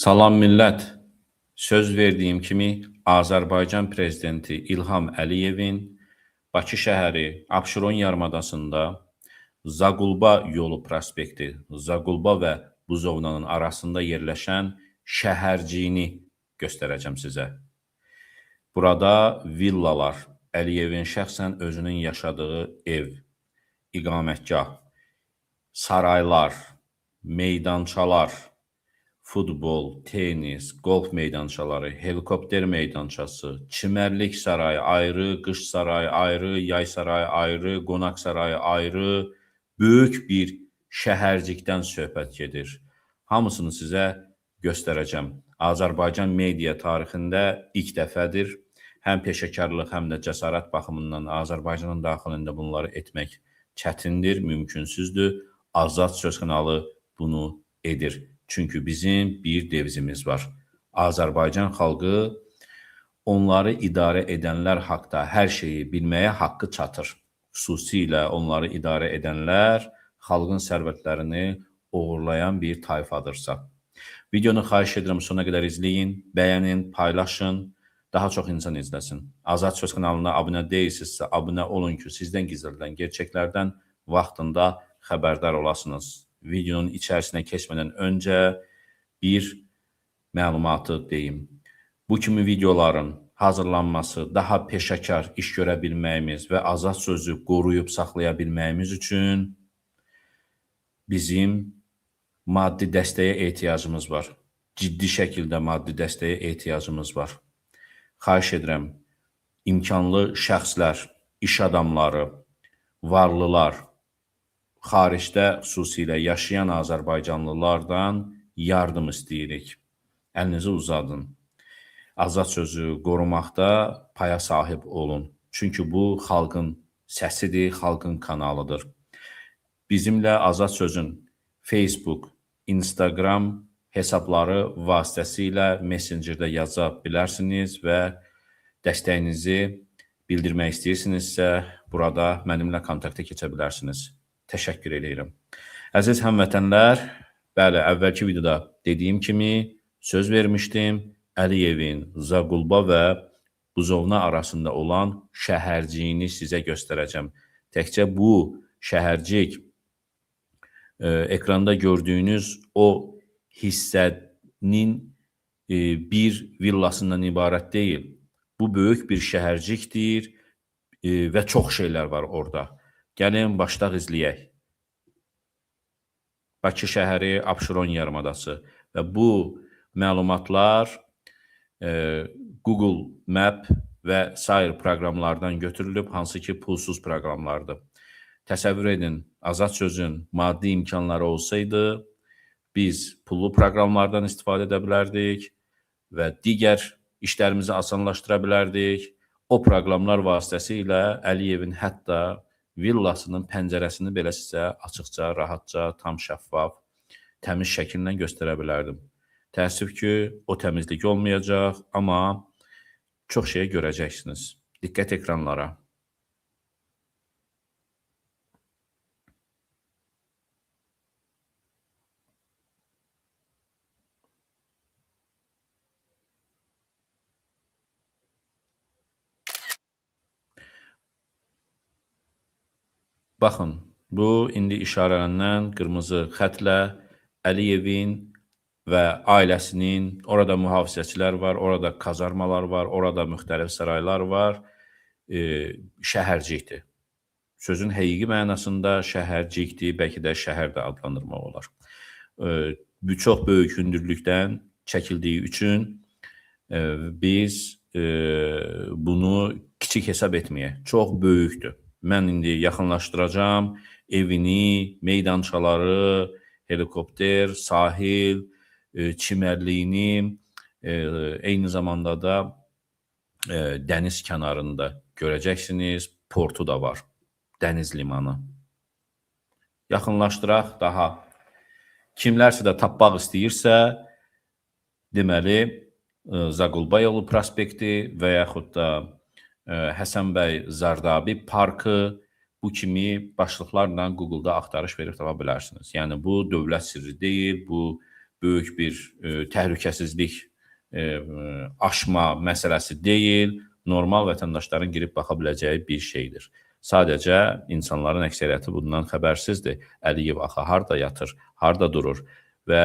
Salam millət. Söz verdiyim kimi Azərbaycan prezidenti İlham Əliyevin Bakı şəhəri Abşeron yarımadasında Zaqulba yolu prospekti, Zaqulba və Buzovnanın arasında yerləşən şəhərciyini göstərəcəm sizə. Burada villalar, Əliyevin şəxsən özünün yaşadığı ev, iqamətgah, saraylar, meydançalar, futbol, tenis, golf meydançaları, helikopter meydançası, çimərlik sarayı ayrı, qış sarayı ayrı, yay sarayı ayrı, qonaq sarayı ayrı, böyük bir şəhərcikdən söhbət gedir. Hamısını sizə göstərəcəm. Azərbaycan media tarixində ilk dəfədir. Həm peşəkarlıq, həm də cəsarət baxımından Azərbaycanın daxilində bunları etmək çətindir, mümkünsüzdür. Azad Söz kanalı bunu edir. Çünki bizim bir devizimiz var. Azərbaycan xalqı onları idarə edənlər haqda hər şeyi bilməyə haqqı çatır. Xüsusilə onları idarə edənlər xalqın sərvətlərini uğurlayan bir tayfadırsa. Videonu xahiş edirəm sona qədər izləyin, bəyənin, paylaşın, daha çox insan izləsin. Azad Söz kanalına abunə deyilsinizsə, abunə olun ki, sizdən gizlədilən gerçəklərdən vaxtında xəbərdar olasınız. Videonun içərisinə keçmədən öncə bir məlumatı deyim. Bu kimi videoların hazırlanması, daha peşəkar iş görə bilməyimiz və azad sözü qoruyub saxlaya bilməyimiz üçün bizim maddi dəstəyə ehtiyacımız var. Ciddi şəkildə maddi dəstəyə ehtiyacımız var. Xahiş edirəm, imkanlı şəxslər, iş adamları, varlılar, xaricdə xüsusilə yaşayan Azərbaycanlılardan yardım istəyirik. Əlinizi uzadın. Azad sözü qorumaqda paya sahib olun. Çünki bu xalqın səsidir, xalqın kanalıdır. Bizimlə Azad sözün Facebook, Instagram hesabları vasitəsilə Messengerdə yaza bilərsiniz və dəstəyinizi bildirmək istəyirsinizsə, burada mənimlə kontakta keçə bilərsiniz. Təşəkkür edirəm. Əziz həmvətənlər, bəli, əvvəlki videoda dediyim kimi söz vermişdim, Əliyevin Zaqulba və Buzovna arasında olan şəhərciyini sizə göstərəcəm. Təkcə bu şəhərcik ekranda gördüyünüz o hissənin bir villasından ibarət deyil. Bu böyük bir şəhərcikdir və çox şeylər var orada. Gəlin, başdaq izləyək. Bakı şəhəri Abşeron yarımadası və bu məlumatlar Google Map və sair proqramlardan götürülüb, hansı ki, pulsuz proqramlardır. Təsəvvür edin, azad sözün maddi imkanları olsaydı, biz pullu proqramlardan istifadə edə bilərdik və digər işlərimizi asanlaşdıra bilərdik. O proqramlar vasitəsilə Əliyevin hətta villasının pəncərəsini belə sizə açıqca, rahatca, tam şəffaf, təmiz şəkillə göstərə bilərdim. Təəssüf ki, o təmizlik olmayacaq, amma çox şey görəcəksiniz. Diqqət ekranlara. Baxın, bu indi işarələnən qırmızı xətlə Əliyevin və ailəsinin, orada mühafizəçilər var, orada kazarmalar var, orada müxtəlif saraylar var, şəhərcikdir. Sözün həqiqi mənasında şəhərcikdir, bəlkə də şəhər də adlandırmaq olar. Çox böyük hündürlükdən çəkildiyi üçün biz bunu kiçik hesab etməyək. Çox böyükdür. Mən indi yaxınlaşdıracağım evini, meydançaları, helikopter, sahil, çimərliyini, eyni zamanda da dəniz kənarında görəcəksiniz. Portu da var, dəniz limanı. Yaxınlaşdıraq daha. Kimlərsə də tapmaq istəyirsə, deməli, Zaqulba yolu prospekti və yaxud da Həsən bəy Zardabi parkı, bu kimi başlıqlarla Google-da axtarış verib tapa bilərsiniz. Yəni, bu dövlət sirri deyil, bu böyük bir təhlükəsizlik aşma məsələsi deyil, normal vətəndaşların girib baxa biləcəyi bir şeydir. Sadəcə insanların əksəriyyəti bundan xəbərsizdir. Əliyev axı harda yatır, harda durur və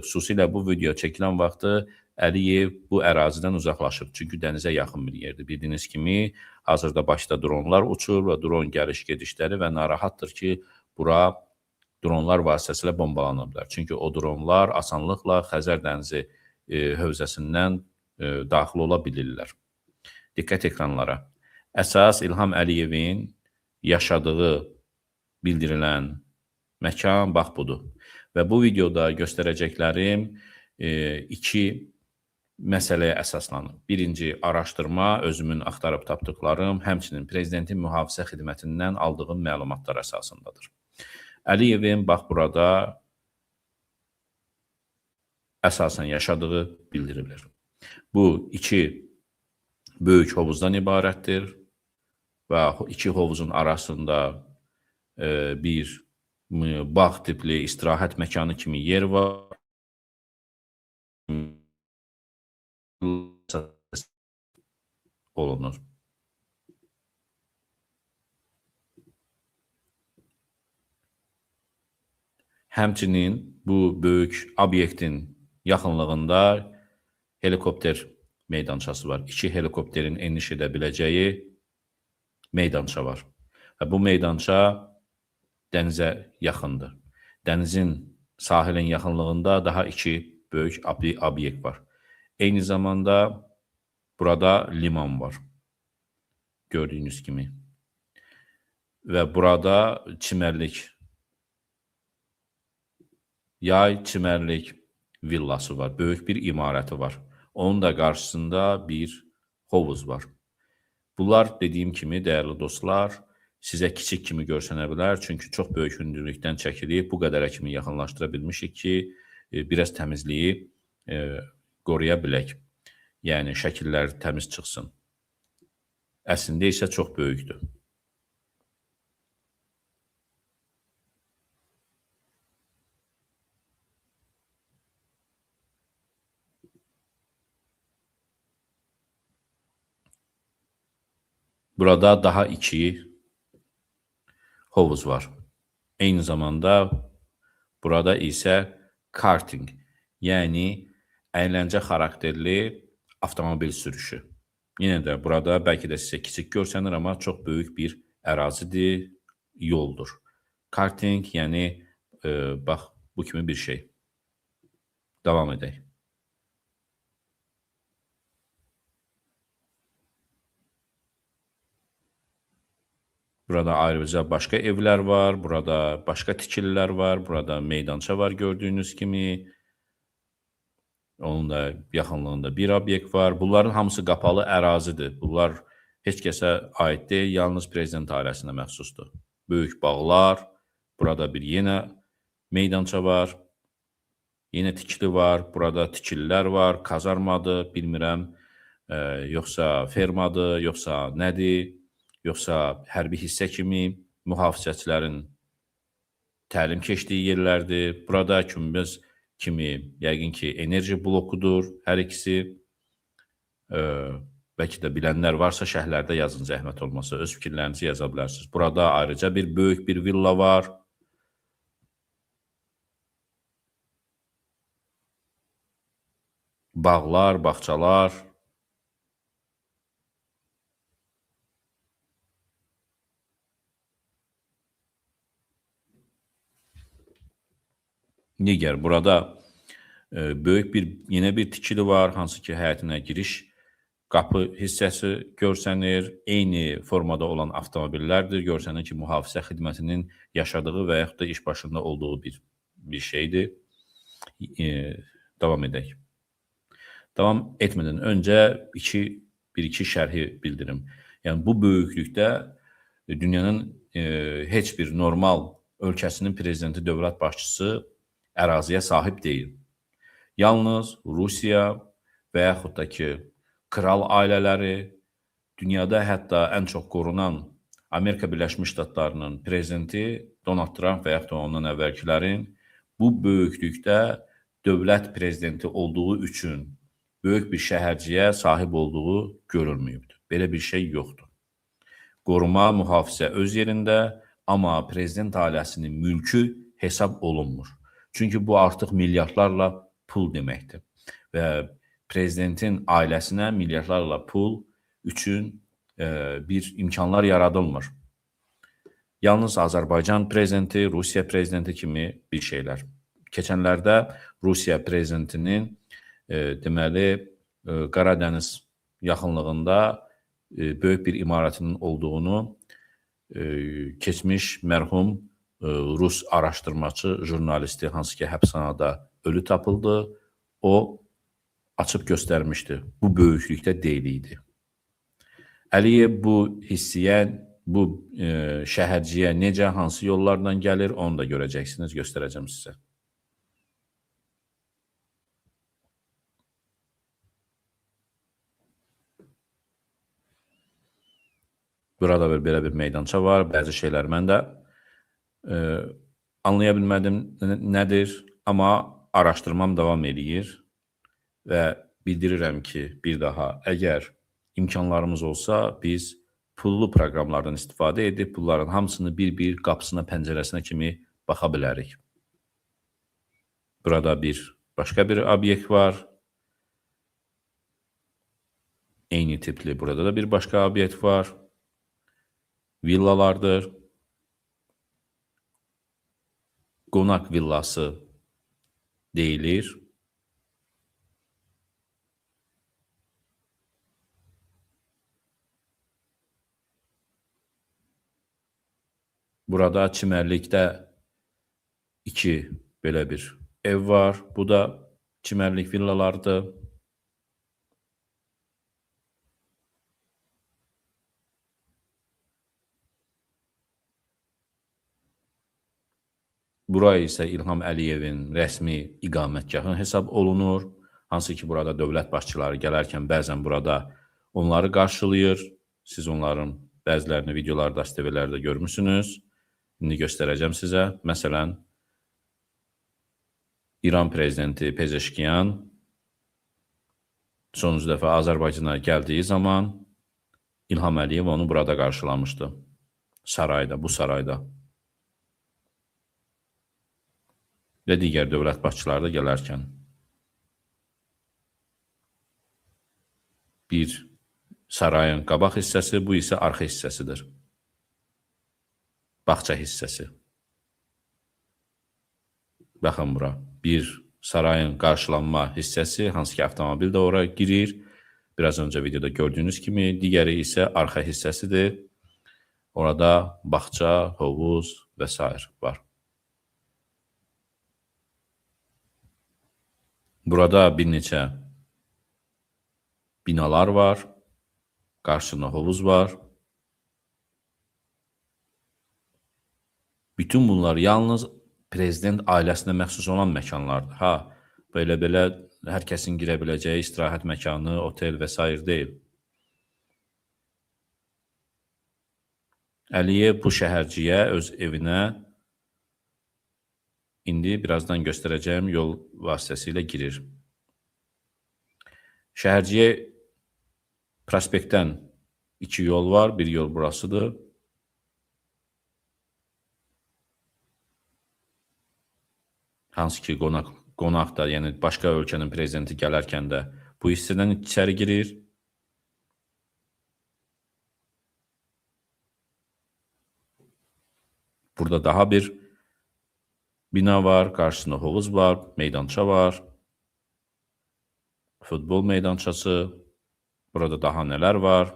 xüsusilə bu video çəkilən vaxtı Əliyev bu ərazidən uzaqlaşıb. Çünki dənizə yaxın bir yerdir. Bildiyiniz kimi, hazırda Bakıda dronlar uçur və dron gəliş-gedişləri və narahatdır ki, bura dronlar vasitəsilə bombalana bilər. Çünki o dronlar asanlıqla Xəzər dənizi hövzəsindən daxil ola bilirlər. Diqqət ekranlara. Əsas İlham Əliyevin yaşadığı bildirilən məkan bax budur. Və bu videoda göstərəcəklərim iki məsələyə əsaslanır. Birinci, araşdırma, özümün axtarıb tapdıqlarım, həmçinin Prezidentin Mühafizə Xidmətindən aldığım məlumatlar əsasındadır. Əliyevin bax burada əsasən yaşadığı bildirilir. Bu iki böyük hovuzdan ibarətdir və iki hovuzun arasında bir bağ tipli istirahət məkanı kimi yer var. Olunur. Həmçinin bu böyük obyektin yaxınlığında helikopter meydançası var. İki helikopterin eniş edə biləcəyi meydança var. Və bu meydança dənizə yaxındır. Dənizin, sahilin yaxınlığında daha iki böyük obyekt var. Eyni zamanda burada liman var. Gördüyünüz kimi. Və burada çimərlik, yay çimərlik villası var. Böyük bir imarəti var. Onun da qarşısında bir hovuz var. Bunlar dediyim kimi, dəyərli dostlar, sizə kiçik kimi görsənə bilər. Çünki çox böyük hündürlükdən çəkilib, bu qədərə kimi yaxınlaşdıra bilmişik ki, biraz təmizliyi qoruya bilək. Yəni, şəkillər təmiz çıxsın. Əslində isə çox böyükdür. Burada daha iki hovuz var. Eyni zamanda burada isə karting, yəni əyləncə xarakterli avtomobil sürüşü. Yenə də burada bəlkə də sizə kiçik görsənir, amma çox böyük bir ərazidir, yoldur. Karting, yəni bax, bu kimi bir şey. Davam edək. Burada ayrıca başqa evlər var, burada başqa tikililər var, burada meydança var gördüyünüz kimi. Onun da yaxınlığında bir obyekt var. Bunların hamısı qapalı ərazidir. Bunlar heç kəsə aid deyil, yalnız prezident ailəsinə məxsusdur. Böyük bağlar, burada bir yenə meydança var, yenə tikili var, burada tikililər var, kazarmadır, bilmirəm, yoxsa fermadır, yoxsa nədir, yoxsa hərbi hissə kimi mühafizəçilərin təlim keçdiyi yerlərdir. Burada kümbüz kimi yəqin ki, enerji blokudur hər ikisi. Bəlkə də bilənlər varsa şərhlərdə yazın, zəhmət olmasa, öz fikirlərinizi yaza bilərsiniz. Burada ayrıca bir böyük bir villa var. Bağlar, bağçalar. Digər, burada böyük bir, yenə bir tikili var, hansı ki, həyətinə giriş qapı hissəsi görsənir. Eyni formada olan avtomobillərdir. Görsənir ki, mühafizə xidmətinin yaşadığı və yaxud da iş başında olduğu bir şeydir. Davam edək. Davam etmədən öncə bir-iki şərhi bildirim. Yəni, bu böyüklükdə dünyanın heç bir normal ölkəsinin prezidenti, dövlət başçısı əraziyə sahib deyil. Yalnız Rusiya və yaxud da ki, kral ailələri, dünyada hətta ən çox qorunan Amerika Birləşmiş Ştatlarının prezidenti Donald Trump və yaxud da ondan əvvəlkilərin bu böyüklükdə dövlət prezidenti olduğu üçün böyük bir şəhərciyə sahib olduğu görülməyibdir. Belə bir şey yoxdur. Qoruma, mühafizə öz yerində, amma prezident ailəsinin mülkü hesab olunmur. Çünki bu artıq milyardlarla pul deməkdir və prezidentin ailəsinə milyardlarla pul üçün bir imkanlar yaradılmır. Yalnız Azərbaycan prezidenti, Rusiya prezidenti kimi bir şeylər. Keçənlərdə Rusiya prezidentinin deməli Qaradəniz yaxınlığında böyük bir imarətinin olduğunu keçmiş mərhum Rus araşdırmacı, jurnalisti, hansı ki həbsxanada ölü tapıldı, o açıb göstərmişdi. Bu böyüklükdə deyil idi. Əliyev bu hissiyə, bu şəhərciyə necə, hansı yollardan gəlir, onu da görəcəksiniz, göstərəcəm sizə. Burada belə bir meydança var. Bəzi şeylər mən də anlaya bilmədim nədir, amma araşdırmam davam edir və bildirirəm ki, bir daha əgər imkanlarımız olsa, biz pullu proqramlardan istifadə edib, bunların hamısını bir-bir qapısına, pəncərəsinə kimi baxa bilərik. Burada başqa bir obyekt var. Eyni tipli burada da bir başqa obyekt var. Villalardır. Qonaq villası deyilir. Burada çimərlikdə 2 belə bir ev var. Bu da çimərlik villalardır. Bura isə İlham Əliyevin rəsmi iqamətgahı hesab olunur. Hansı ki, burada dövlət başçıları gələrkən bəzən burada onları qarşılayır. Siz onların bəzilərini videolarda, STV-lərdə görmüsünüz. İndi göstərəcəm sizə. Məsələn, İran prezidenti Pezeşkiyan sonuncu dəfə Azərbaycana gəldiyi zaman İlham Əliyev onu burada qarşılamışdı. Sarayda, bu sarayda. Və digər dövlət başçıları da gələrkən. Bir sarayın qabaq hissəsi, bu isə arxa hissəsidir. Bağça hissəsi. Baxın bura. Bir sarayın qarşılanma hissəsi, hansı ki, avtomobil də ora girir. Biraz öncə videoda gördüyünüz kimi, digəri isə arxa hissəsidir. Orada bağça, hovuz və s. var. Burada bir neçə binalar var, qarşısında hovuz var. Bütün bunlar yalnız prezident ailəsinə məxsus olan məkanlardır. Belə hər kəsin girə biləcəyi istirahət məkanı, otel və s. deyil. Əliyev bu şəhərciyə, öz evinə indi birazdan göstərəcəyim yol vasitəsilə girir. Şəhərciyə prospektdən 2 yol var, bir yol burasıdır. Hansı ki, qonaq da, yəni başqa ölkənin prezidenti gələrkən də bu hissədən içəri girir. Burada daha bir bina var, qarşısında hovuz var, meydança var. Futbol meydançası. Burada daha nələr var?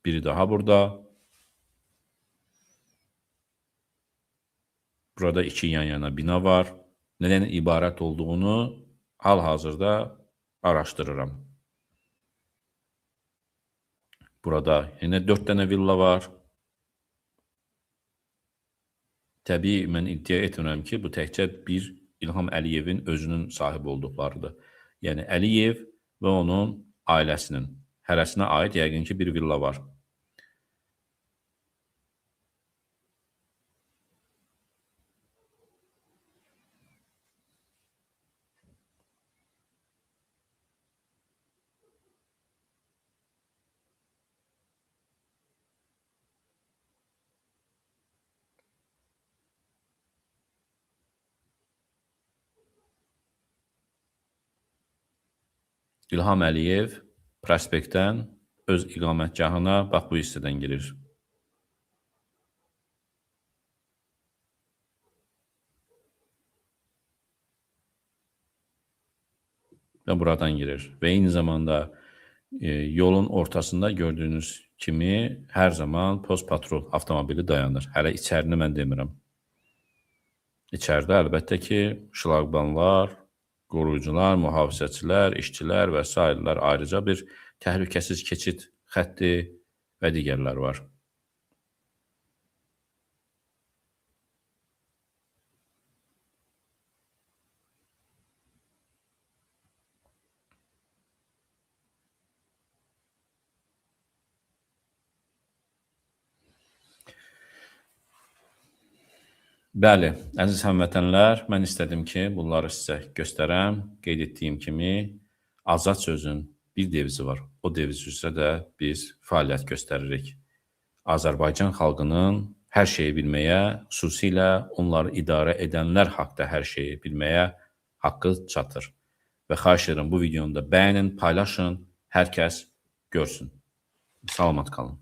Biri daha burada. Burada 2 yan-yana bina var. Nədən ibarət olduğunu hal-hazırda araşdırıram. Burada yenə 4 dənə villa var. Təbii, mən iddia etmirəm ki, bu təkcə bir İlham Əliyevin özünün sahib olduqlarıdır. Yəni, Əliyev və onun ailəsinin, hərəsinə aid yəqin ki, bir villa var. İlham Əliyev prospektdən öz iqamətgahına bax bu hissədən girir. Və buradan girir. Və eyni zamanda yolun ortasında gördüyünüz kimi hər zaman post patrol avtomobili dayanır. Hələ içərini mən demirəm. İçəridə əlbəttə ki, şlaqbanlar, qoruyucular, mühafizəçilər, işçilər və s. ayrıca bir təhlükəsiz keçid xətti və digərlər var. Bəli, əziz həmvətənlər, mən istədim ki, bunları sizə göstərəm. Qeyd etdiyim kimi, azad sözün bir devizi var. O deviz üzrə də biz fəaliyyət göstəririk. Azərbaycan xalqının hər şeyi bilməyə, xüsusilə onları idarə edənlər haqda hər şeyi bilməyə haqqı çatır. Və xahiş edirəm, bu videonu da bəyənin, paylaşın, hər kəs görsün. Salamat qalın.